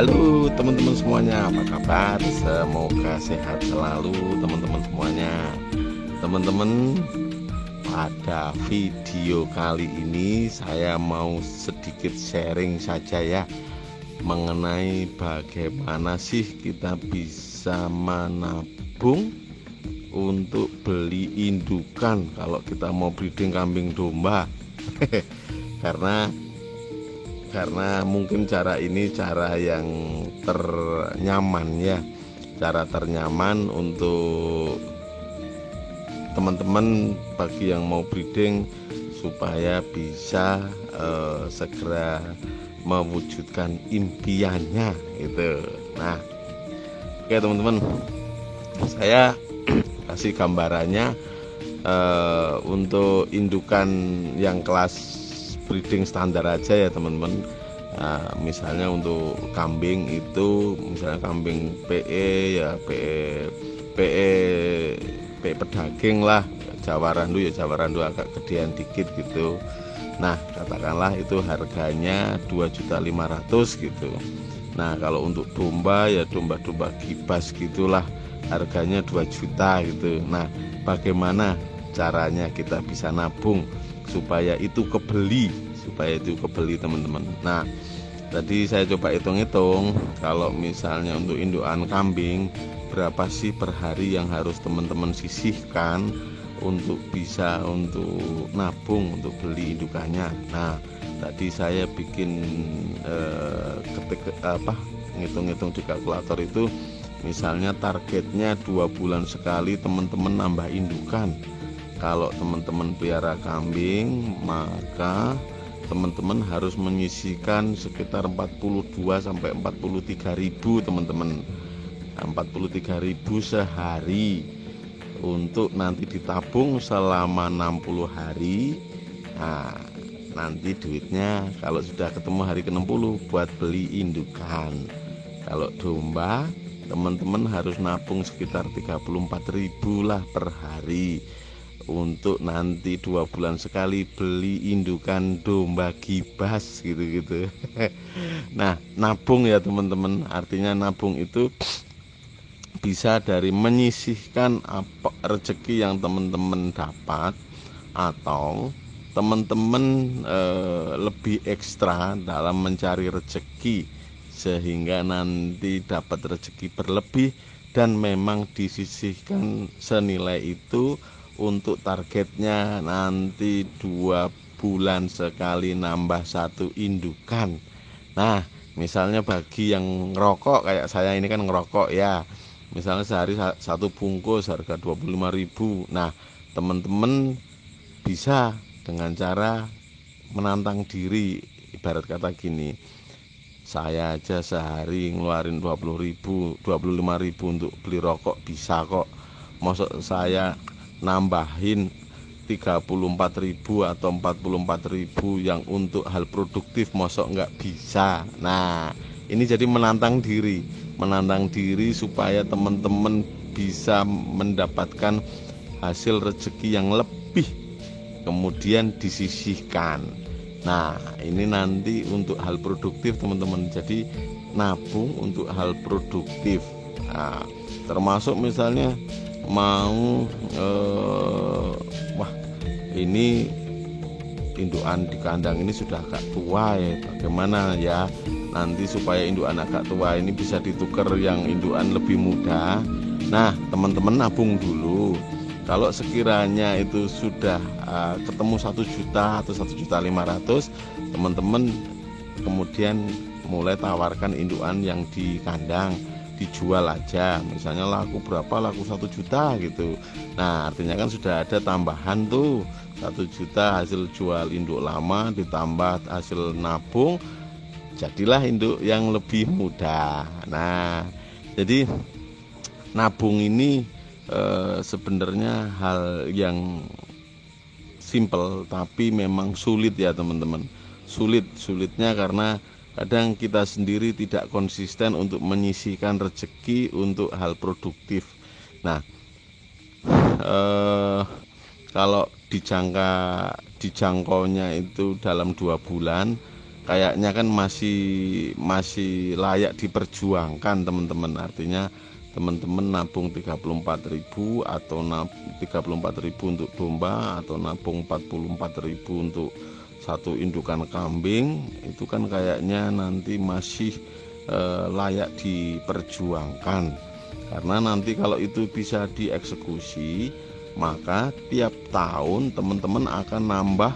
Halo teman-teman semuanya, apa kabar? Semoga sehat selalu teman-teman semuanya. Teman-teman, pada video kali ini saya mau sedikit sharing saja ya, mengenai bagaimana sih kita bisa menabung untuk beli indukan kalau kita mau breeding kambing domba. karena mungkin cara ini cara yang ternyaman ya, cara ternyaman untuk teman-teman bagi yang mau breeding supaya bisa segera mewujudkan impiannya gitu. Nah, oke teman-teman, saya kasih gambarannya untuk indukan yang kelas breeding standar aja ya teman-teman. Nah, misalnya untuk kambing itu, misalnya kambing PE ya PE pedaging lah, Jawa Randu agak gedean dikit gitu. Nah, katakanlah itu harganya 2.500.000 gitu. Nah, kalau untuk domba ya domba-domba kibas gitulah, harganya 2 juta gitu. Nah, bagaimana caranya kita bisa nabung supaya itu kebeli teman-teman. Nah, tadi saya coba hitung-hitung, kalau misalnya untuk indukan kambing berapa sih per hari yang harus teman-teman sisihkan untuk bisa untuk nabung untuk beli indukannya. Nah, tadi saya bikin ngitung-ngitung di kalkulator itu, misalnya targetnya 2 bulan sekali teman-teman nambah indukan. Kalau teman-teman pelihara kambing, maka teman-teman harus menyisihkan sekitar 42 sampai 43 ribu teman-teman. 43 ribu sehari untuk nanti ditabung selama 60 hari. Nah, nanti duitnya kalau sudah ketemu hari ke-60 buat beli indukan. Kalau domba, teman-teman harus nabung sekitar 34 ribu lah per hari untuk nanti 2 bulan sekali beli indukan domba kibas gitu-gitu. Nah, nabung ya teman-teman, artinya nabung itu bisa dari menyisihkan apa rezeki yang teman-teman dapat, atau teman-teman lebih ekstra dalam mencari rezeki sehingga nanti dapat rezeki berlebih dan memang disisihkan senilai itu untuk targetnya nanti 2 bulan sekali nambah 1 indukan. Nah, misalnya bagi yang ngerokok kayak saya ini kan ngerokok ya, misalnya sehari 1 bungkus harga 25.000. Nah, teman-teman bisa dengan cara menantang diri, ibarat kata gini, saya aja sehari ngeluarin 25.000 untuk beli rokok bisa kok. Maksud saya nambahin 34.000 atau 44.000 yang untuk hal produktif, mosok nggak bisa. Nah, ini jadi menantang diri supaya teman-teman bisa mendapatkan hasil rezeki yang lebih kemudian disisihkan. Nah, ini nanti untuk hal produktif teman-teman, jadi nabung untuk hal produktif. Nah, termasuk misalnya mau wah, ini indukan di kandang ini sudah agak tua ya, bagaimana ya nanti supaya indukan agak tua ini bisa ditukar yang indukan lebih muda. Nah, teman-teman nabung dulu. Kalau sekiranya itu sudah ketemu 1 juta atau 1.500.000, teman-teman kemudian mulai tawarkan indukan yang di kandang, dijual aja. Misalnya laku berapa, laku 1 juta gitu. Nah, artinya kan sudah ada tambahan tuh 1 juta hasil jual induk lama ditambah hasil nabung, jadilah induk yang lebih mudah. Nah, jadi nabung ini sebenarnya hal yang simple tapi memang sulit ya teman-teman. Sulitnya karena kadang kita sendiri tidak konsisten untuk menyisihkan rezeki untuk hal produktif. Nah, kalau dijangkaunya itu dalam 2 bulan, kayaknya kan masih layak diperjuangkan teman-teman. Artinya teman-teman nabung 34.000 atau 34.000 untuk domba, atau nabung 44.000 untuk satu indukan kambing, itu kan kayaknya nanti masih layak diperjuangkan. Karena nanti kalau itu bisa dieksekusi, maka tiap tahun teman-teman akan nambah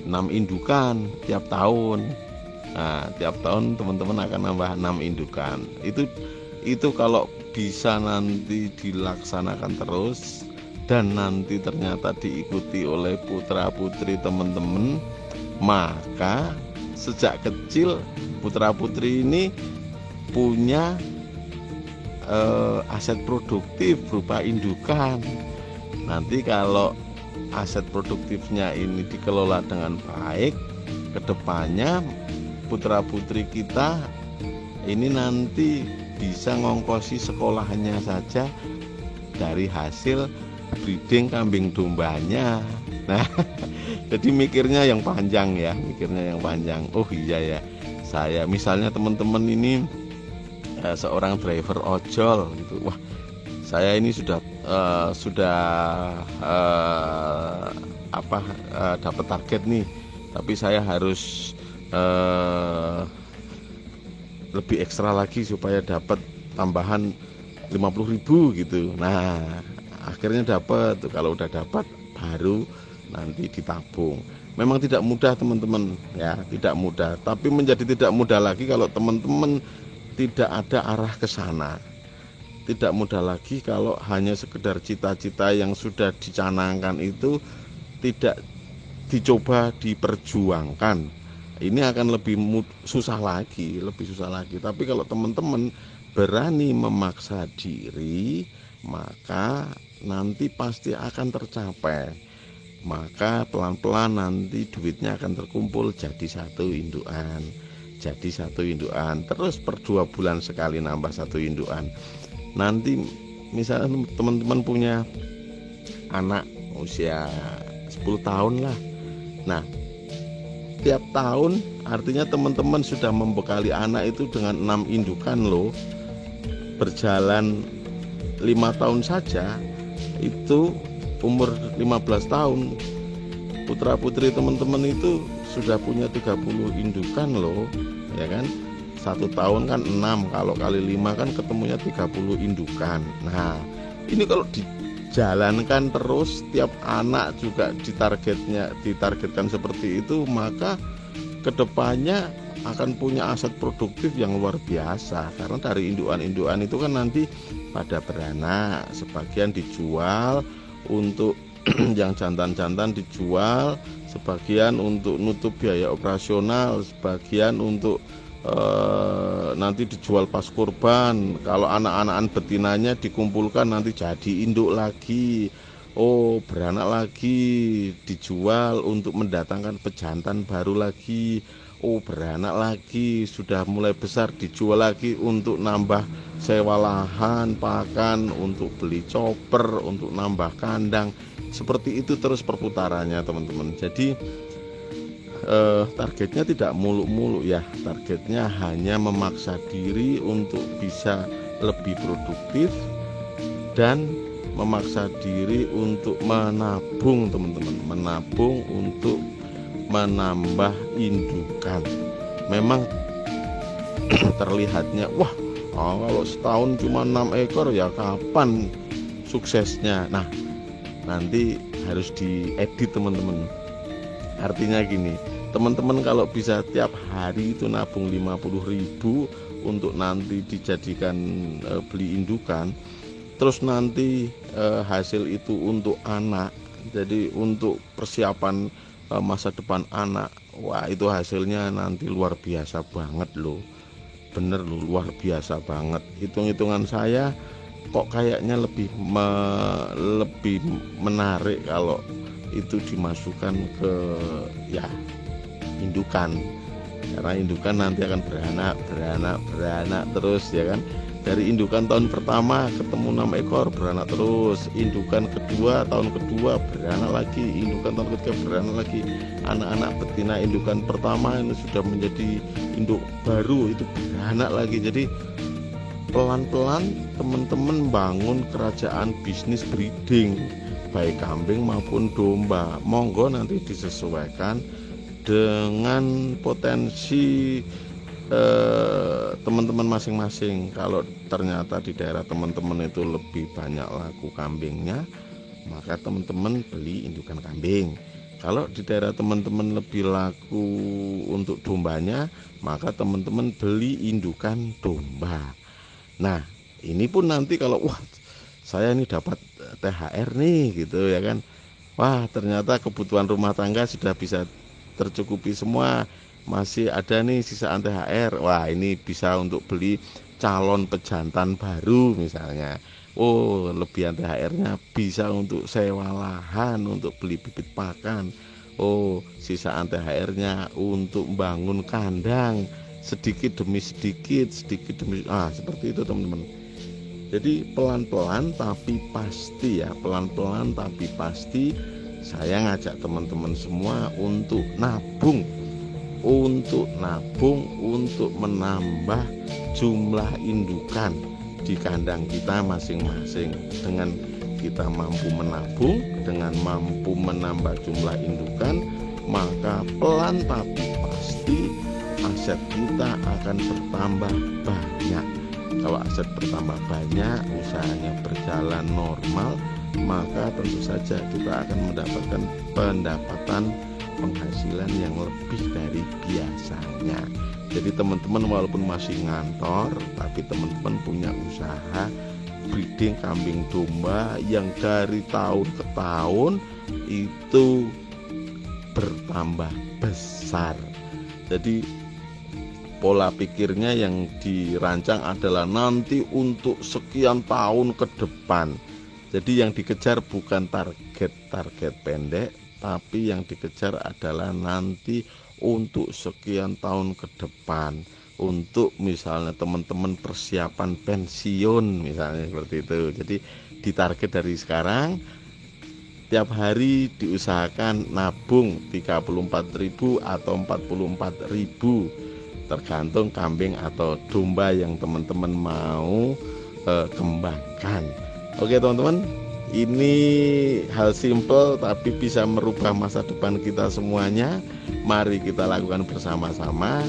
6 indukan tiap tahun. Nah, tiap tahun teman-teman akan nambah 6 indukan. Itu kalau bisa nanti dilaksanakan terus, dan nanti ternyata diikuti oleh putra-putri teman-teman, maka sejak kecil putra-putri ini punya aset produktif berupa indukan. Nanti kalau aset produktifnya ini dikelola dengan baik, kedepannya putra-putri kita ini nanti bisa ngongkosi sekolahnya saja dari hasil breeding kambing dombanya. Nah, jadi mikirnya yang panjang ya, Oh iya ya, saya misalnya teman-teman ini seorang driver ojol gitu. Wah, saya ini sudah dapat target nih, tapi saya harus lebih ekstra lagi supaya dapat tambahan 50.000 gitu. Nah, akhirnya dapat. Kalau udah dapat baru nanti ditabung. Memang tidak mudah teman-teman ya, tidak mudah, tapi menjadi tidak mudah lagi kalau teman-teman tidak ada arah ke sana. Tidak mudah lagi kalau hanya sekedar cita-cita yang sudah dicanangkan itu tidak dicoba diperjuangkan. Ini akan lebih susah lagi. Tapi kalau teman-teman berani memaksa diri, maka nanti pasti akan tercapai. Maka pelan-pelan nanti duitnya akan terkumpul jadi satu indukan. Terus per 2 bulan sekali nambah satu indukan. Nanti misalnya teman-teman punya anak usia 10 tahun lah. Nah, tiap tahun artinya teman-teman sudah membekali anak itu dengan 6 indukan loh. Berjalan 5 tahun saja, itu umur 15 tahun putra-putri teman-teman itu sudah punya 30 indukan loh, ya kan? 1 tahun kan 6, kalau kali 5 kan ketemunya 30 indukan. Nah, ini kalau dijalankan terus, tiap anak juga ditargetkan seperti itu, maka kedepannya akan punya aset produktif yang luar biasa. Karena dari indukan-indukan itu kan nanti pada beranak, sebagian dijual untuk yang jantan-jantan dijual, sebagian untuk nutup biaya operasional, sebagian untuk nanti dijual pas kurban. Kalau anak-anakan betinanya dikumpulkan nanti jadi induk lagi, beranak lagi, dijual untuk mendatangkan pejantan baru lagi, beranak lagi, sudah mulai besar dijual lagi untuk nambah sewa lahan pakan, untuk beli chopper, untuk nambah kandang. Seperti itu terus perputarannya teman-teman. Jadi targetnya tidak muluk-muluk ya, targetnya hanya memaksa diri untuk bisa lebih produktif dan memaksa diri untuk menabung teman-teman, menabung untuk menambah indukan. Memang terlihatnya kalau setahun cuma 6 ekor ya kapan suksesnya. Nah, nanti harus diedit teman-teman. Artinya gini, teman-teman kalau bisa tiap hari itu nabung 50.000 untuk nanti dijadikan beli indukan, terus nanti hasil itu untuk anak, jadi untuk persiapan masa depan anak. Wah, itu hasilnya nanti luar biasa banget loh, bener loh, luar biasa banget. Hitung-hitungan saya kok kayaknya lebih menarik kalau itu dimasukkan ke indukan, karena indukan nanti akan beranak terus ya kan. Dari indukan tahun pertama ketemu 6 ekor beranak terus, indukan kedua tahun kedua beranak lagi, indukan tahun ketiga beranak lagi. Anak-anak betina indukan pertama ini sudah menjadi induk baru, itu beranak lagi. Jadi pelan-pelan teman-teman bangun kerajaan bisnis breeding, baik kambing maupun domba. Monggo nanti disesuaikan dengan potensi teman-teman masing-masing. Kalau ternyata di daerah teman-teman itu lebih banyak laku kambingnya, maka teman-teman beli indukan kambing. Kalau di daerah teman-teman lebih laku untuk dombanya, maka teman-teman beli indukan domba. Nah, ini pun nanti kalau wah saya ini dapat THR nih gitu ya kan, wah ternyata kebutuhan rumah tangga sudah bisa tercukupi semua, masih ada nih sisaan THR, wah ini bisa untuk beli calon pejantan baru misalnya. Oh, lebihan THR-nya bisa untuk sewa lahan, untuk beli bibit pakan. Oh, sisaan THR-nya untuk bangun kandang, sedikit demi sedikit seperti itu teman-teman. Jadi pelan-pelan tapi pasti ya, pelan-pelan tapi pasti saya ngajak teman-teman semua untuk nabung, untuk menambah jumlah indukan di kandang kita masing-masing. Dengan kita mampu menabung, dengan mampu menambah jumlah indukan, maka pelan tapi pasti aset kita akan bertambah banyak. Kalau aset bertambah banyak, usahanya berjalan normal, maka tentu saja kita akan mendapatkan pendapatan penghasilan yang lebih dari biasanya. Jadi teman-teman walaupun masih ngantor, tapi teman-teman punya usaha breeding kambing domba yang dari tahun ke tahun itu bertambah besar. Jadi pola pikirnya yang dirancang adalah nanti untuk sekian tahun ke depan. Jadi yang dikejar bukan target pendek, tapi yang dikejar adalah nanti untuk sekian tahun ke depan. Untuk misalnya teman-teman persiapan pensiun misalnya seperti itu. Jadi ditarget dari sekarang, tiap hari diusahakan nabung 34.000 atau 44.000, tergantung kambing atau domba yang teman-teman mau kembangkan. Oke teman-teman, ini hal simple tapi bisa merubah masa depan kita semuanya. Mari kita lakukan bersama-sama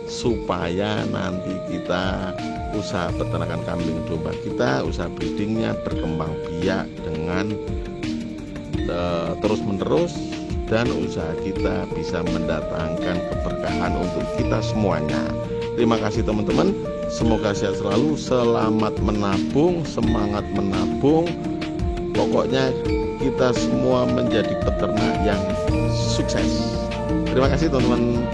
supaya nanti kita usaha peternakan kambing domba kita, usaha breedingnya berkembang biak dengan terus menerus, dan usaha kita bisa mendatangkan keberkahan untuk kita semuanya. Terima kasih teman-teman, semoga sehat selalu, selamat menabung, semangat menabung. Pokoknya kita semua menjadi peternak yang sukses. Terima kasih teman-teman.